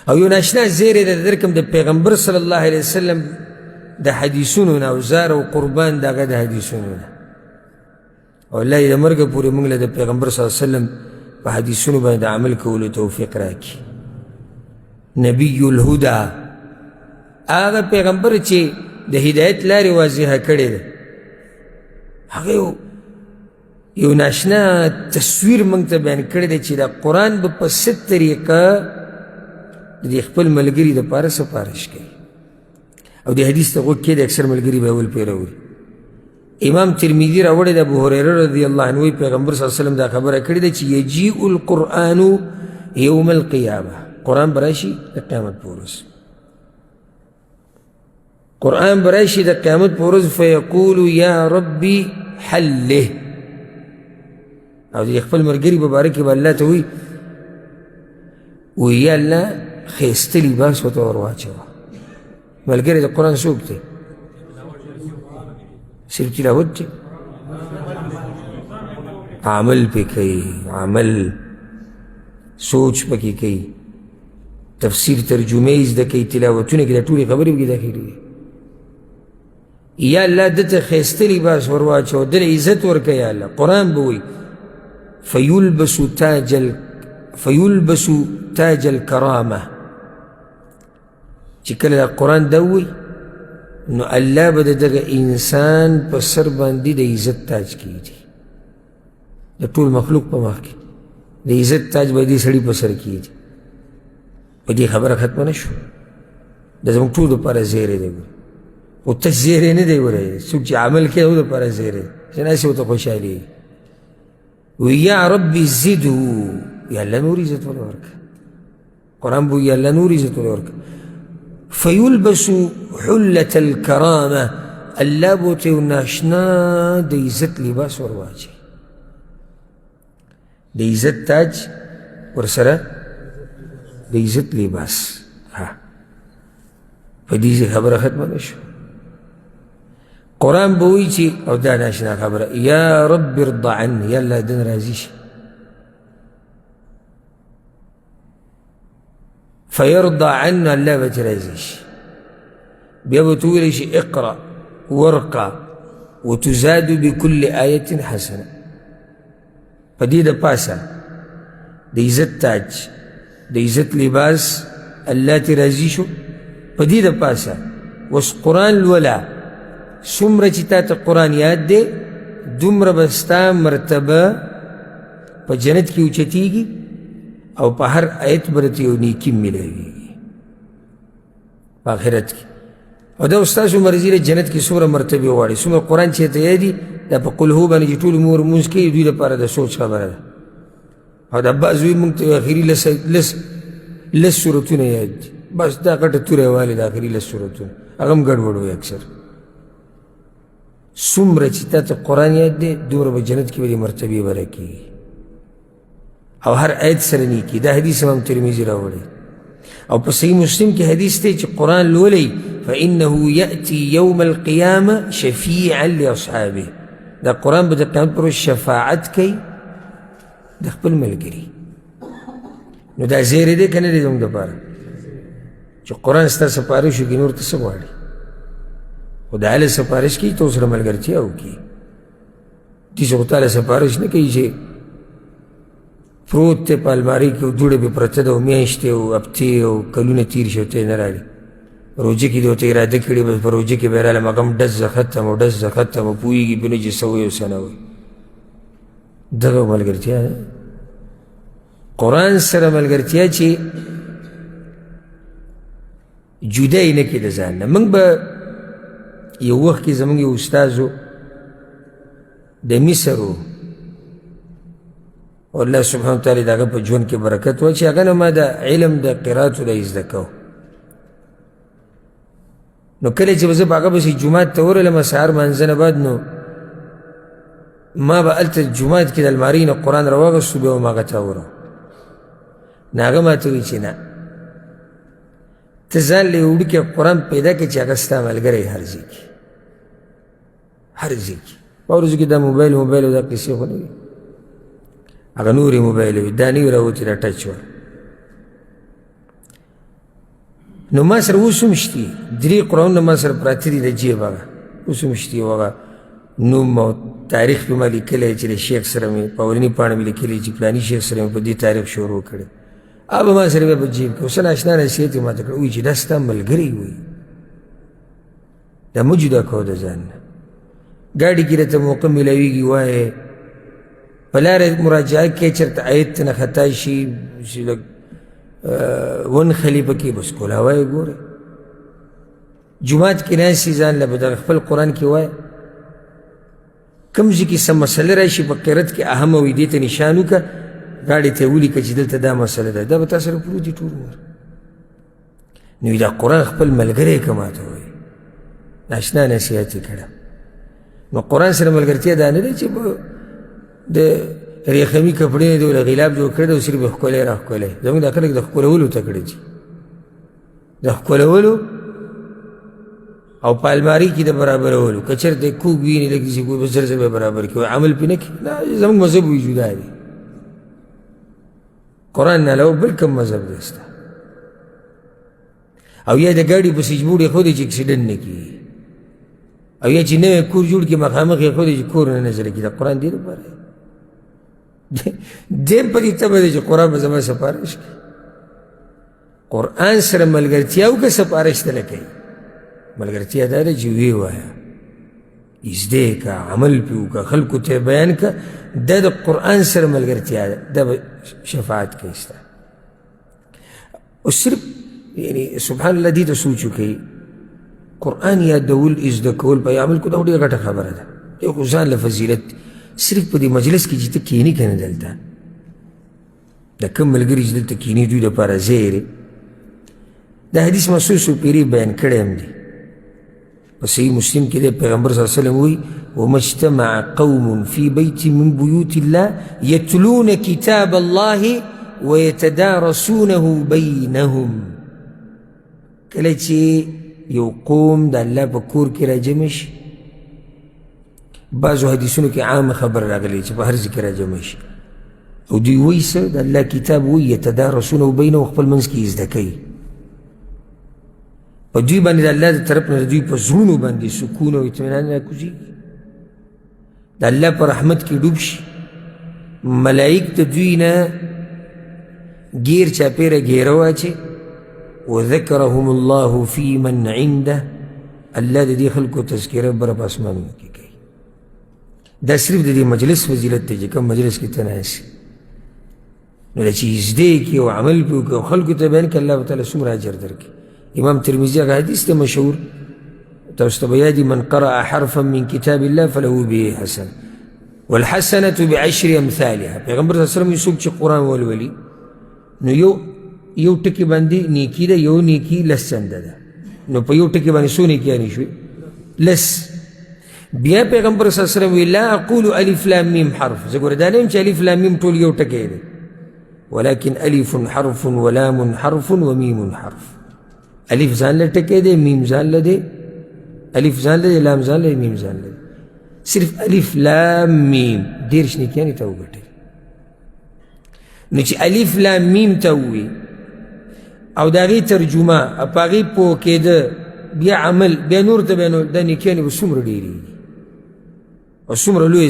او یو ناشنا زیری د درکم د پیغمبر صلی الله علیه وسلم د حدیثونو نه او زار او قربان د هغه د حدیثونو نه او الله یې د مرګه پورې موږ له د پیغمبر صلی الله علیه وسلم په حدیثونو باندې عمل کولو توفیق راکړي. نبی الهدى هغه پیغمبر چې د هدایت لارې واضحه کړې ده هغه یو ناشنا تصویر موږ ته بیان کړی دی چې دا قرآن به په څه طریقه د دې خپل ملګري دپاره سفارش کوي او د حدیث ته غوږ کښېږدي اکثر ملګري به اول پرې راوړي. امام ترمذي راوړی د ابوهریره رضی الله عنه پیغمبر صلی الله علیه وسلم دا خبره کړې ده چې یجیء القرآن یوم القیامه قرآن به راشي د قیامت په ورځ قرآن به راشي د قیامت په ورځ فیقول یا ربي حله او د خپل ملګري په باره کې به الله ته وایي یا الله ښایسته لباس ورته ور واچوه. ملګری د قرآن څوک دی؟ صرف تلاوت دی؟ عمل پې کوي عمل سوچ پکې کوي تفسیر ترجمه یې زده کوي تلاوتونه کوي دا ټولې خبرې پکې داخلې دي. یا الله دته ښایسته لباس ور واچوه دله عزت ورکوه یا الله. قرآن به وایي فیلبس تاج الکرامه چې کله دا قرآن دا ووایي نو الله به د دغه انسان په سر باندې د عزت تاج کیږي د ټول مخلوق په مخ کې د عزت تاج به دې سړي په سر کیږي. په دې خبره ختمه نه شو دا زموږ ټول دپاره زیری دی خو تش زیری نه دی وری څوک چې عمل کوي هغو دپاره زیری چې ناسې ورته خوشحالي ویا ربي زده یا الله نور عزت ولا ورکه. قرآن بو یا الله نور عزت ولا ورکه. فیلبس حلة الکرامه الله بو ته یو ناشنا د عزت لباس ور واچوي د عزت تاج ورسره د عزت لباس. په دې خبره ختمه نه شو. قرآن به وایي چې او دا ناشنا خبره یا رب ارض عني یا الله دن راضي شي فيرضى عنه الله به ترې راضي شي بیا به ته وویلی شي اقرأ وارقى وتزاد بكل آية حسنة. په دې د پاسه د عزت تاج د عزت لباس الله ترې راضي شو. په دې د پاسه اوس قرآن لوله څومره چې تا ته قرآن یاد دی دومره به ستا مرتبه په جنت کې اوچتېږي او په هر آیت به درته یو نیکي میلاویږي په آخرت کې. او دا ستاسو مرضي دی جنت کې څومره مرتبې غواړي څومره قرآن چې ته یادي دا په قل هو باندې چې ټول عمر لمونځ کوي دوی لپاره د سوچ خبره ده. او دا بعض وایي مونږ ته اخري لس سورتونه یاد دي بس دا غټه توره والې د اخري لس سورتونه هغه هم ګډوډ وایي اکثر. څومره چې تا ته قرآن یاد دی دومره به جنت کې به دې مرتبې به راکېږي او هر آیت سره نیکي. دا حدیث امام ترمذي راوړی او په صحیح مسلم کې حدیث دی چې قرآن لولئ فإنه یأتي یوم القیامة شفیعا لاصحابه دا قرآن به د قیامت پر ورځ شفاعت کوي د خپل ملګري. نو دا زیری دی که نه دی زموږ دپاره چې قرآن ستا سپارش وکړي نور ته څه غواړي خو د هله سفارش کوي ته ورسره ملګرتیا وکړي. داسې خو تاله سفارش نه کوي چې پروت دی په المارۍ کې او دوړه پې پرته ده او میاشتې او هفتې او کلونه تېر شي او ته یې نه راغلي. روژه کې دې ورته اراده کړې بس په روژه کې به یې رالم هغه هم ډز زه ختم او ډز زه ختم او پوهېږي به نه چې څه وایي او څه نه وایي. دغه ملګرتیا ده. قرآن سره ملګرتیا چې جدا یې نه کړي د ځان نه. موږ به یو وخت کې زموږ یو استاذ و د مصر و او الله سبحانه وتعالی د هغه په ژوند کې برکت و چې هغه نه ما د علم د قراتو د زده کو. نو کله چې به زه په هغه پسې جومات ته ورغلم سهار مانځه نه بعد نو ما به هلته جومات کې د المارۍ نه قرآن راواغېستو بیا به م هغه ته وره نو هغه ما ته وایي چې نه ته ځان له یو وړوکی قرآن پیدا کړې چې هغه ستا ملګری هر ځای کې هر ځای کې. په ورځو کې دا موبایل او دا قصې خو نه وي هغه نورې موبایل وي دا نه وي راوتې دا ټچ وه. نو ما سره اوس هم شتي 3 قرآنونه ما سره پراته دي د جیب هغه اوس هم شتي او هغه نوم او تاریخ پې ما لیکلی چې د شیخ سره مې په اولني پاڼه مې لیکلي چې فلاني شیخ سره مې په دې تاریخ شروع کړی هغه ما سره بیا په جیب کې اوس ناشنا نصیحت یې ماته کړی وایي چې دا ستا ملګری وایي دا مه جدا کوه د ځان نه ګاډي کې راته موقع میلاویږي وایې په لاره مراجعه کې چېرته آیت نه خطا شي چې لږ ونخلي پکې بس کولاوه یې ګوره جومات کې ناستې ځان له به دغه خپل قرآن کې وایه کوم ځای کې څه مسله راشي په قرت کې اهمه وي دې ته نشان وکړه ګاډي ته یې ولیکه چې دلته دا مسله ده دا به تا سره پروت وي ټول عمر نو دا قرآن خپل ملګری که ماته وایي ناشنا نصیحت یې کړه نو قرآن سره ملګرتیا دا نه دی چې د ریخمي کپړې نه دی له غلاب جوړ کړی دی او صرف یې ښکلی را ښکلی زموږ دا خلک د ښکلولو ته کړي دي د ښکلولو او په الماري کې د برابرولو که چېرته کوږ ویني لږ داسې کوی بس زر زر به برابر کړي عمل پې نه کړي نه زموږ مذهب وي جدا دی قرآن نه علاوه بل کوم مذهب دی ستا او یا د ګاډي په سیچبوډ ایښودی چې اکسیډنټ نه کېږي او یا چې نوی کور جوړ کړي مخامخ ایښودی چې کور نه نظره کړي دا قرآن دې لپاره دیم په دې تبه دی چې قرآن به زما سفارش کوي قرآن سره ملګرتیا وکړه سفارش ته نه کوي ملګرتیا دا ده چې ویې وایه زده که عمل پې وکړه خلکو ته یې بیان کړه دا د قرآن سره ملګرتیا ده دا به شفاعت کوي ستا او صرف یعنی سبحان الله دې ته سوچ وکړئ قرآن یادول زده کول په عمل کو دا ډېره غټه خبره ده یو خو ځان له فضیلت صرف په دې مجلس کې چې ته کښېني که نه دلته د کوم ملګري چې دلته کښېني دوی دپاره ځای دی دا حدیث مسعود سوپیري بیان کړی هم دی په صحیح مسلم کې دی پیغمبر صلی الله علیه وسلم وایي وما اجتمع قوم في بيت من بيوت الله يتلون كتاب الله ويتدارسونه بينهم کله چې یو قوم د الله په کور کې راجمع شي بعضو حدیثونو کې عام خبر راغلی چې په هر ځای کې راجمع شي او دوی وایي څه د الله کتاب وایي یتدارسونه بینهم خپل منځ کې یې زده کوي په دوی باندې د الله د طرف نه د دوی په زړونو باندې سکون او اطمینان راکوزېږي د الله په رحمت کې ډوب شي ملایک د دوی نه ګیر چاپېره ګیره واچي وذکرهم الله فی من عنده الله د دې خلکو تذکره بره په اسمانونو کې کوي دا صرف د دې مجلس فضیلت دی چې کوم مجلس کې ته ناست نو دا چې زده کړي او عمل پې وکړي او خلکو ته بیان کړي الله تعالی څومره اجر درکړي امام ترمذي هغه حدیث دی مشهور تاسو ته به یاد من قرأ حرفا من کتاب الله فله به حسنه والحسنة بعشر امثالها پیغمبر صلی الله علیه وسلم څوک چې قرآن ولولي نو یو ټکي باندې نیکي ده یو نیکي لس چنده ده نو په یو ټکي باندې څو نیکیانې شوې لس بیا پیغمبر صلی الله علیه وسلم وی لا اقول الف لام میم حرف زه ګوره دا نه یم چې الف لام میم ټول یو ټکی دی ولكن الف حرف ولام حرف ومیم حرف الف ځان له ټکی دی میم ځان له دی الف ځان له دی لام ځان له دی میم ځان له دی صرف الف لام میم دېرش نیکیانې ته وګټئ نو چې الف لام میم ته ووي او د هغې ترجمه په هغې پوه کېده بیا عمل بیا نور ته بیا نو دا نیکیانې به څومره ډېرېږي او څومره لوی